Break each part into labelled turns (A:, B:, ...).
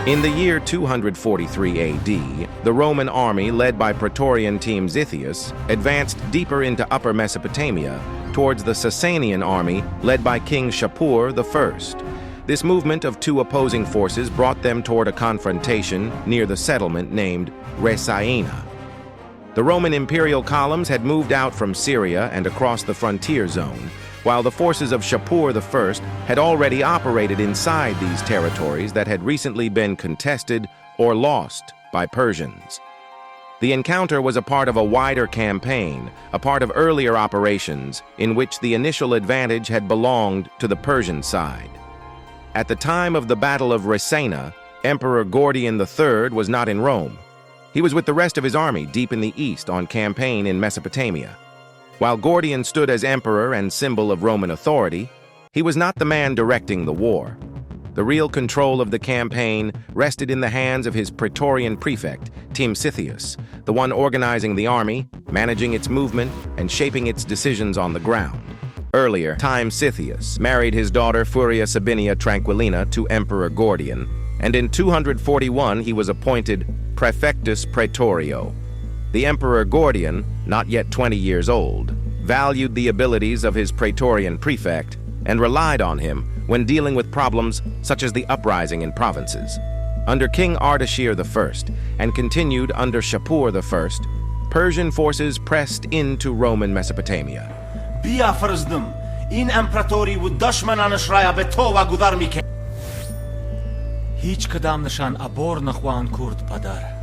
A: In the year 243 AD, the Roman army led by Praetorian Timesitheus advanced deeper into Upper Mesopotamia towards the Sasanian army led by King Shapur I. This movement of two opposing forces brought them toward a confrontation near the settlement named Resaena. The Roman imperial columns had moved out from Syria and across the frontier zone, while the forces of Shapur I had already operated inside these territories that had recently been contested or lost by Persians. The encounter was a part of a wider campaign, a part of earlier operations in which the initial advantage had belonged to the Persian side. At the time of the Battle of Resaena, Emperor Gordian III was not in Rome. He was with the rest of his army deep in the east on campaign in Mesopotamia. While Gordian stood as emperor and symbol of Roman authority, he was not the man directing the war. The real control of the campaign rested in the hands of his Praetorian prefect, Timesitheus, the one organizing the army, managing its movement, and shaping its decisions on the ground. Earlier, Timesitheus married his daughter Furia Sabinia Tranquillina to Emperor Gordian, and in 241 he was appointed Praefectus Praetorio. The Emperor Gordian, not yet 20 years old, valued the abilities of his Praetorian prefect and relied on him when dealing with problems such as the uprising in provinces. Under King Ardashir I and continued under Shapur I, Persian forces pressed into Roman Mesopotamia.
B: بیافرزدم این امپراتوری و دشمنانش را به تو واگذار میکرد. هیچ کدام نشان عبور نخوان کرد پدر.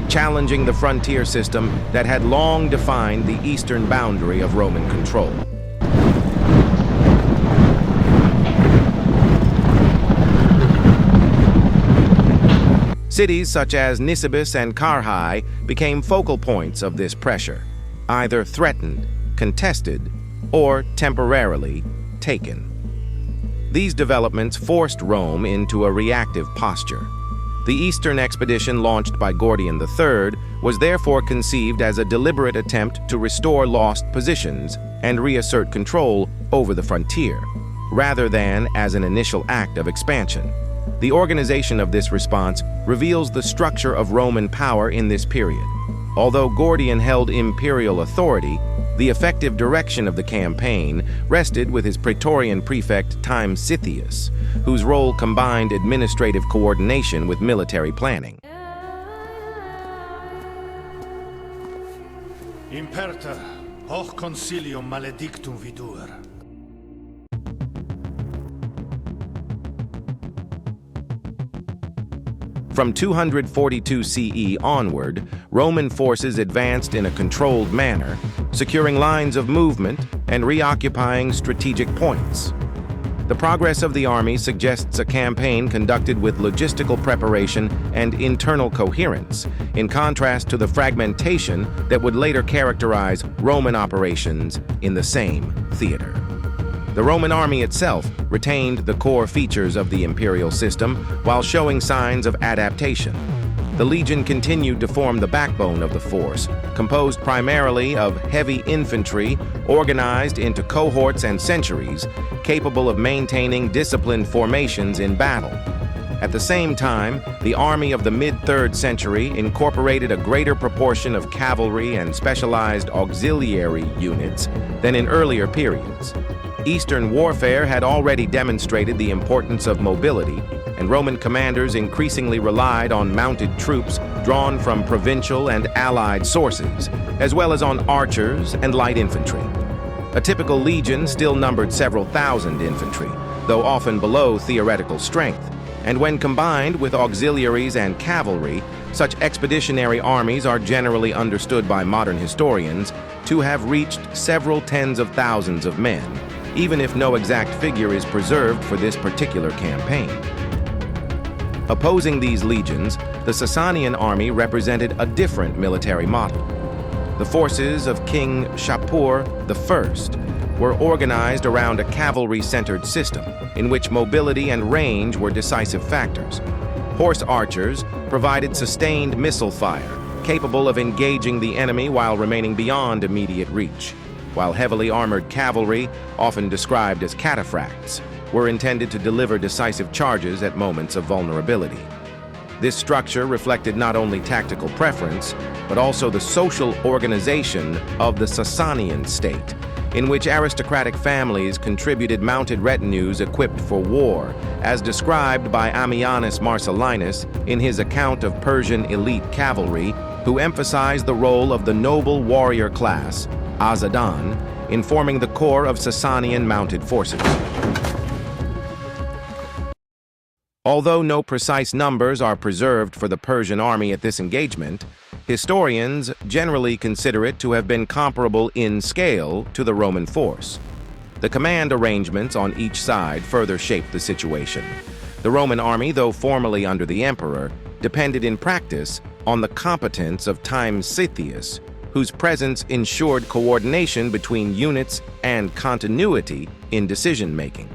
A: Challenging the frontier system that had long defined the eastern boundary of Roman control. Cities such as Nisibis and Karhai became focal points of this pressure, either threatened, contested, or temporarily taken. These developments forced Rome into a reactive posture. The Eastern expedition launched by Gordian III was therefore conceived as a deliberate attempt to restore lost positions and reassert control over the frontier, rather than as an initial act of expansion. The organization of this response reveals the structure of Roman power in this period. Although Gordian held imperial authority, the effective direction of the campaign rested with his Praetorian prefect Timesitheus, whose role combined administrative coordination with military planning.
B: Impertor, hoc concilium maledictum vidur.
A: From 242 CE onward, Roman forces advanced in a controlled manner, securing lines of movement and reoccupying strategic points. The progress of the army suggests a campaign conducted with logistical preparation and internal coherence, in contrast to the fragmentation that would later characterize Roman operations in the same theater. The Roman army itself retained the core features of the imperial system while showing signs of adaptation. The legion continued to form the backbone of the force, composed primarily of heavy infantry organized into cohorts and centuries, capable of maintaining disciplined formations in battle. At the same time, the army of the mid-3rd century incorporated a greater proportion of cavalry and specialized auxiliary units than in earlier periods. Eastern warfare had already demonstrated the importance of mobility, and Roman commanders increasingly relied on mounted troops drawn from provincial and allied sources, as well as on archers and light infantry. A typical legion still numbered several thousand infantry, though often below theoretical strength, and when combined with auxiliaries and cavalry, such expeditionary armies are generally understood by modern historians to have reached several tens of thousands of men, even if no exact figure is preserved for this particular campaign. Opposing these legions, the Sasanian army represented a different military model. The forces of King Shapur I were organized around a cavalry-centered system in which mobility and range were decisive factors. Horse archers provided sustained missile fire, capable of engaging the enemy while remaining beyond immediate reach, while heavily armored cavalry, often described as cataphracts, were intended to deliver decisive charges at moments of vulnerability. This structure reflected not only tactical preference, but also the social organization of the Sasanian state, in which aristocratic families contributed mounted retinues equipped for war, as described by Ammianus Marcellinus in his account of Persian elite cavalry, who emphasized the role of the noble warrior class, Azadan, in forming the core of Sasanian mounted forces. Although no precise numbers are preserved for the Persian army at this engagement, historians generally consider it to have been comparable in scale to the Roman force. The command arrangements on each side further shaped the situation. The Roman army, though formally under the emperor, depended in practice on the competence of Timesitheus, whose presence ensured coordination between units and continuity in decision-making.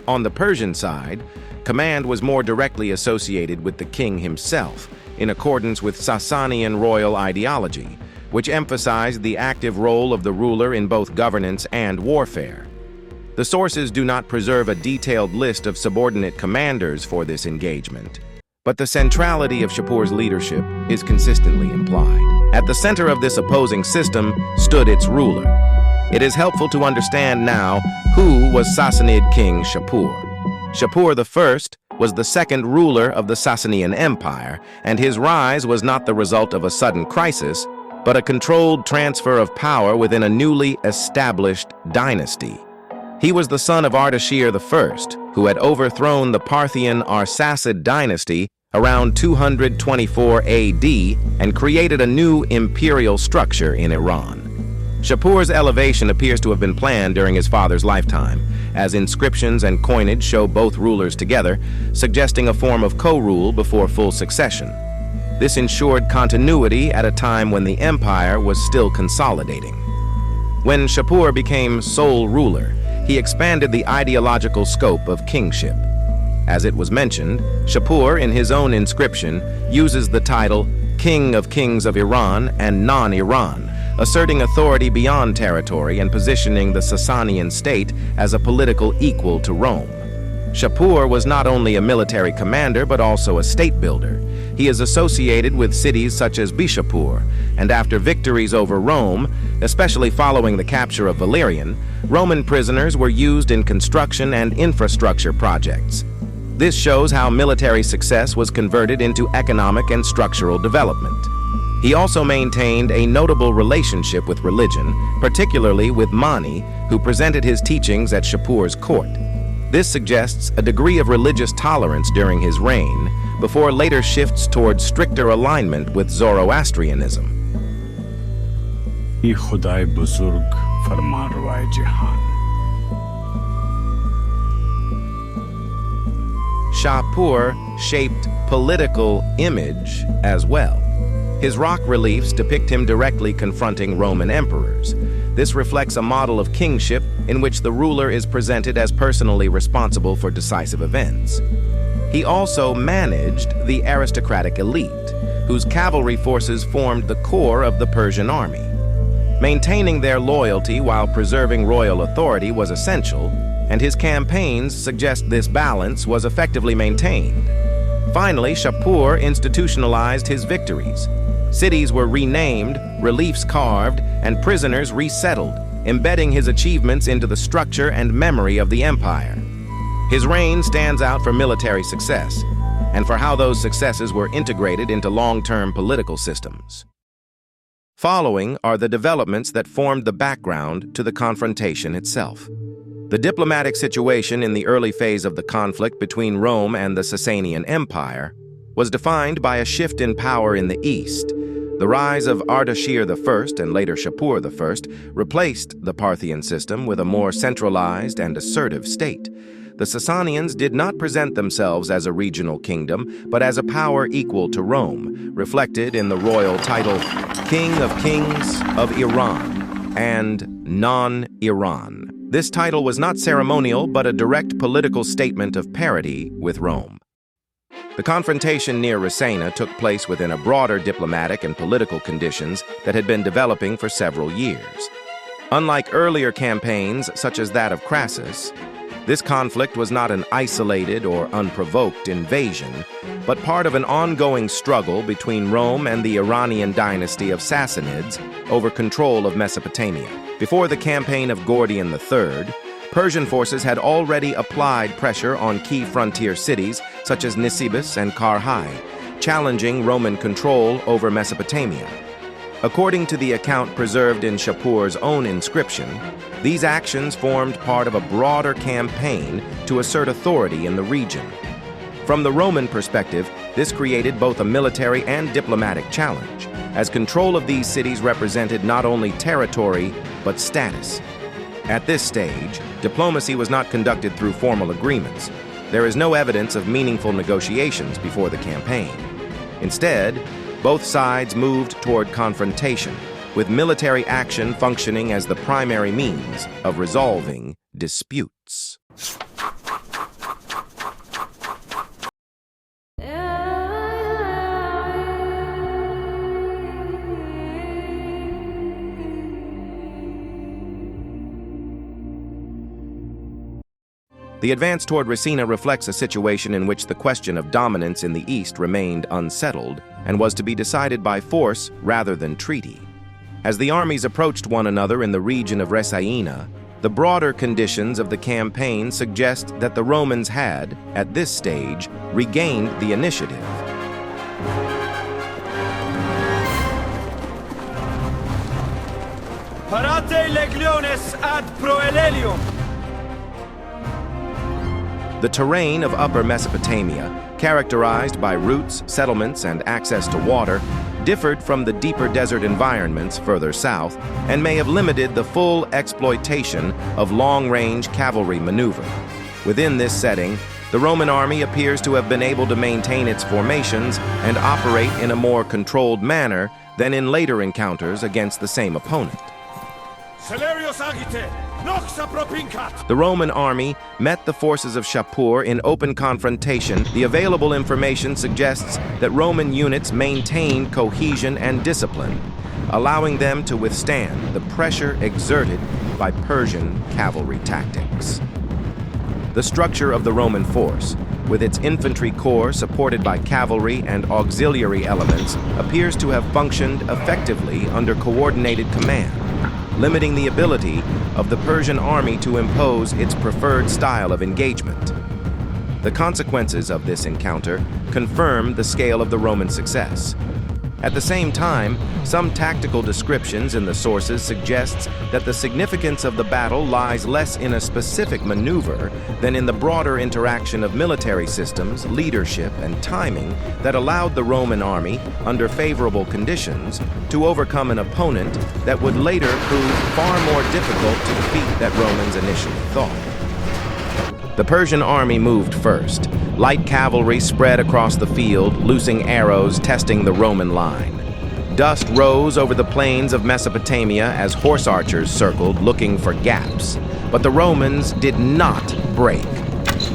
A: On the Persian side, command was more directly associated with the king himself, in accordance with Sasanian royal ideology, which emphasized the active role of the ruler in both governance and warfare. The sources do not preserve a detailed list of subordinate commanders for this engagement, but the centrality of Shapur's leadership is consistently implied. At the center of this opposing system stood its ruler. It is helpful to understand now who was Sassanid king Shapur. Shapur I was the second ruler of the Sasanian Empire, and his rise was not the result of a sudden crisis, but a controlled transfer of power within a newly established dynasty. He was the son of Ardashir I, who had overthrown the Parthian Arsacid dynasty around 224 AD and created a new imperial structure in Iran. Shapur's elevation appears to have been planned during his father's lifetime, as inscriptions and coinage show both rulers together, suggesting a form of co-rule before full succession. This ensured continuity at a time when the empire was still consolidating. When Shapur became sole ruler, he expanded the ideological scope of kingship. As it was mentioned, Shapur, in his own inscription, uses the title King of Kings of Iran and Non-Iran, asserting authority beyond territory and positioning the Sasanian state as a political equal to Rome. Shapur was not only a military commander but also a state builder. He is associated with cities such as Bishapur, and after victories over Rome, especially following the capture of Valerian, Roman prisoners were used in construction and infrastructure projects. This shows how military success was converted into economic and structural development. He also maintained a notable relationship with religion, particularly with Mani, who presented his teachings at Shapur's court. This suggests a degree of religious tolerance during his reign, before later shifts towards stricter alignment with Zoroastrianism.
C: Ye Khudai Buzurg Farman Rawai Jahan.
A: Shapur shaped political image as well. His rock reliefs depict him directly confronting Roman emperors. This reflects a model of kingship in which the ruler is presented as personally responsible for decisive events. He also managed the aristocratic elite, whose cavalry forces formed the core of the Persian army. Maintaining their loyalty while preserving royal authority was essential, and his campaigns suggest this balance was effectively maintained. Finally, Shapur institutionalized his victories. Cities were renamed, reliefs carved, and prisoners resettled, embedding his achievements into the structure and memory of the empire. His reign stands out for military success, and for how those successes were integrated into long-term political systems. Following are the developments that formed the background to the confrontation itself. The diplomatic situation in the early phase of the conflict between Rome and the Sasanian Empire was defined by a shift in power in the east. The rise of Ardashir I and later Shapur I replaced the Parthian system with a more centralized and assertive state. The Sasanians did not present themselves as a regional kingdom, but as a power equal to Rome, reflected in the royal title King of Kings of Iran and Non-Iran. This title was not ceremonial, but a direct political statement of parity with Rome. The confrontation near Resaena took place within a broader diplomatic and political conditions that had been developing for several years. Unlike earlier campaigns, such as that of Crassus, this conflict was not an isolated or unprovoked invasion, but part of an ongoing struggle between Rome and the Iranian dynasty of Sassanids over control of Mesopotamia. Before the campaign of Gordian III, Persian forces had already applied pressure on key frontier cities such as Nisibis and Karhai, challenging Roman control over Mesopotamia. According to the account preserved in Shapur's own inscription, these actions formed part of a broader campaign to assert authority in the region. From the Roman perspective, this created both a military and diplomatic challenge, as control of these cities represented not only territory, but status. At this stage, diplomacy was not conducted through formal agreements. There is no evidence of meaningful negotiations before the campaign. Instead, both sides moved toward confrontation, with military action functioning as the primary means of resolving disputes. The advance toward Resaena reflects a situation in which the question of dominance in the east remained unsettled and was to be decided by force rather than treaty. As the armies approached one another in the region of Resaena, the broader conditions of the campaign suggest that the Romans had, at this stage, regained the initiative.
B: Parate legiones ad proelelium.
A: The terrain of Upper Mesopotamia, characterized by routes, settlements, and access to water, differed from the deeper desert environments further south and may have limited the full exploitation of long-range cavalry maneuver. Within this setting, the Roman army appears to have been able to maintain its formations and operate in a more controlled manner than in later encounters against the same opponent. The Roman army met the forces of Shapur in open confrontation. The available information suggests that Roman units maintained cohesion and discipline, allowing them to withstand the pressure exerted by Persian cavalry tactics. The structure of the Roman force, with its infantry corps supported by cavalry and auxiliary elements, appears to have functioned effectively under coordinated command, limiting the ability of the Persian army to impose its preferred style of engagement. The consequences of this encounter confirm the scale of the Roman success. At the same time, some tactical descriptions in the sources suggests that the significance of the battle lies less in a specific maneuver than in the broader interaction of military systems, leadership, and timing that allowed the Roman army, under favorable conditions, to overcome an opponent that would later prove far more difficult to defeat than Romans initially thought. The Persian army moved first. Light cavalry spread across the field, loosing arrows, testing the Roman line. Dust rose over the plains of Mesopotamia as horse archers circled, looking for gaps. But the Romans did not break.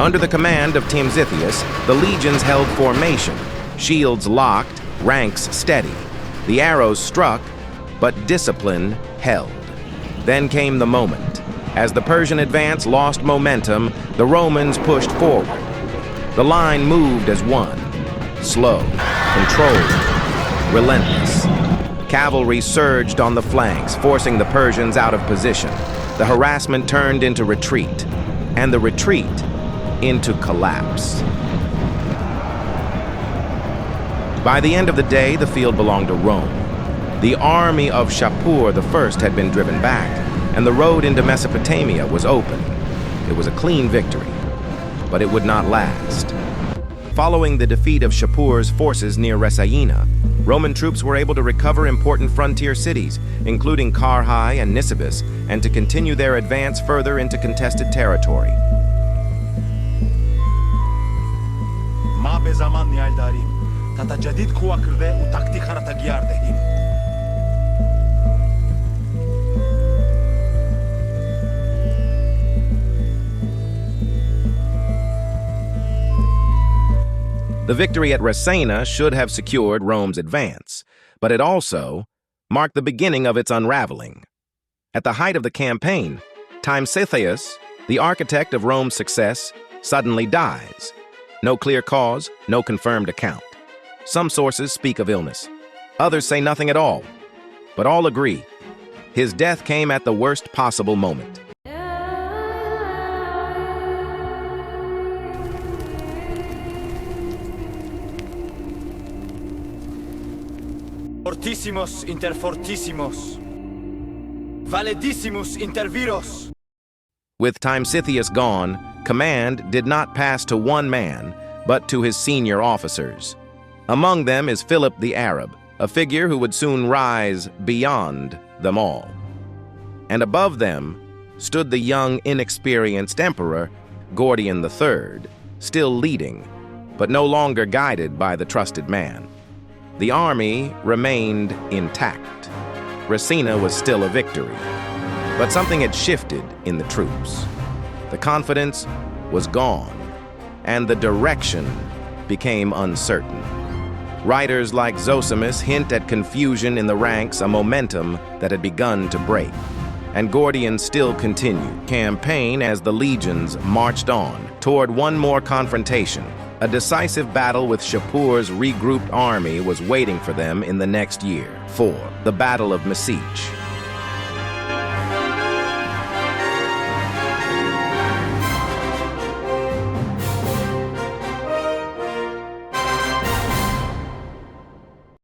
A: Under the command of Timesitheus, the legions held formation, shields locked, ranks steady. The arrows struck, but discipline held. Then came the moment. As the Persian advance lost momentum, the Romans pushed forward. The line moved as one, slow, controlled, relentless. Cavalry surged on the flanks, forcing the Persians out of position. The harassment turned into retreat, and the retreat into collapse. By the end of the day, the field belonged to Rome. The army of Shapur I had been driven back, and the road into Mesopotamia was open. It was a clean victory, but it would not last. Following the defeat of Shapur's forces near Resaena, Roman troops were able to recover important frontier cities, including Karhai and Nisibis, and to continue their advance further into contested territory. The victory at Resaena should have secured Rome's advance, but it also marked the beginning of its unraveling. At the height of the campaign, Timesitheus, the architect of Rome's success, suddenly dies. No clear cause, no confirmed account. Some sources speak of illness. Others say nothing at all. But all agree, his death came at the worst possible moment.
B: Fortissimus inter fortissimos. Valedissimus inter viros.
A: With Timesitheus gone, command did not pass to one man, but to his senior officers. Among them is Philip the Arab, a figure who would soon rise beyond them all. And above them stood the young, inexperienced emperor, Gordian III, still leading, but no longer guided by the trusted man. The army remained intact. Resaena was still a victory, but something had shifted in the troops. The confidence was gone, and the direction became uncertain. Writers like Zosimus hint at confusion in the ranks, a momentum that had begun to break. And Gordian still continued campaign as the legions marched on toward one more confrontation. A decisive battle with Shapur's regrouped army was waiting for them in the next year, for the Battle of Naqsh-e.